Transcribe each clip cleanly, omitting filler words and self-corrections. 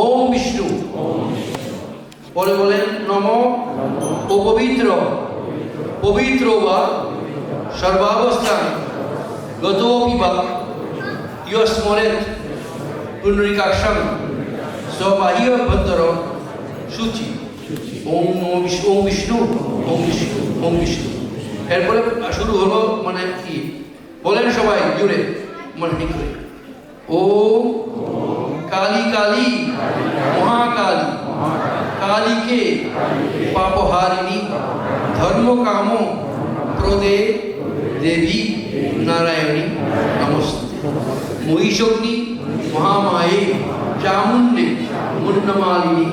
ওম বিষ্ণু। পরে বলেন নম ও পবিত্র পবিত্র বা সর্বাবস্থান গতোপি বা ইয় স্মরেত পুনরিকাক্ষম স্ববাহ্যভ্যন্তর সূচি। ওম বিষ্ণু ওম বিষ্ণু ওম বিষ্ণু ওম বিষ্ণু। এরপরে শুরু হলো মানে কি বলেন সবাই জুড়ে মনে করে। ওম কালী কালী মহাকালী কালীকে পাপহারিণী ধর্ম কাম প্রদে দেবী নারায়ণী নমস্তে। মহিষগ্নি মহামায়ে চামুণ্ডে মুন্নমালিনী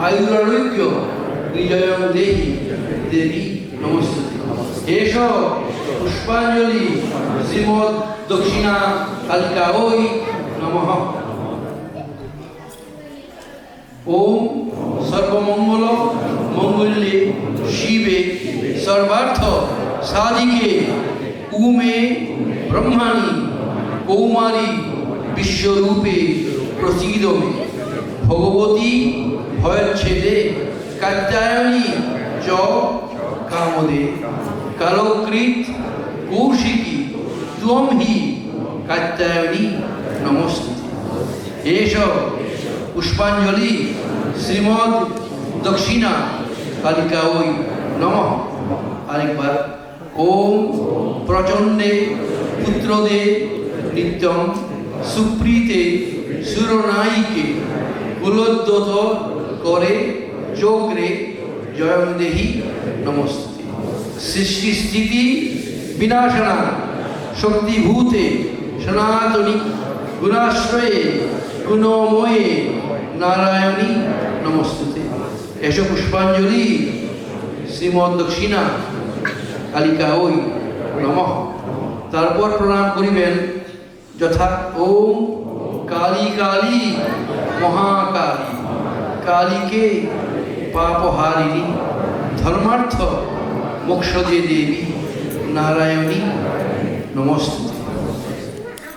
আয়ুরারোগ্য বিজয়ং দেহি দেবী নমস্তে। এষ পুষ্পাঞ্জলি শ্রীমদ দক্ষিণা কালিকায় নমঃ। ওম সর্বমঙ্গল মঙ্গলে শিবে সর্বার্থ সাধিকে উমে ব্রহ্মাণী কৌমারী বিশ্বরূপে প্রসীদ মে। ভগবতী ভয়চ্ছেদে কাত্যায়নী চ কামদে কালকৃত কৌশিকী ত্বম হি কাত্যায়নী নমস্তে। এষ পুষ্পাঞ্জলি শ্রীমদ দক্ষিণা কালিকায় নমঃ। আরেকবার ওম প্রচণ্ডে পুত্রদে নিত্যং সুপ্রীতে সুরনায়িকে কুলোদ্যত করে চোগ্রে জয়ং দেহি নমস্তে। সৃষ্টি স্থিতি বিনাশনা শক্তিভূতে সনাতনী গুণাশ্রয়ে গুণময়ে নারায়ণী নমস্তে। এষ পুষ্পাঞ্জলি শ্রীমদ দক্ষিণা কালিকায় নমঃ। তারপর প্রণাম করিবেন যথা ওম কালী কালী মহাকালী কালীকে পাপহারিণী ধর্মার্থ মোক্ষদে দেবী নারায়ণী নমস্তে।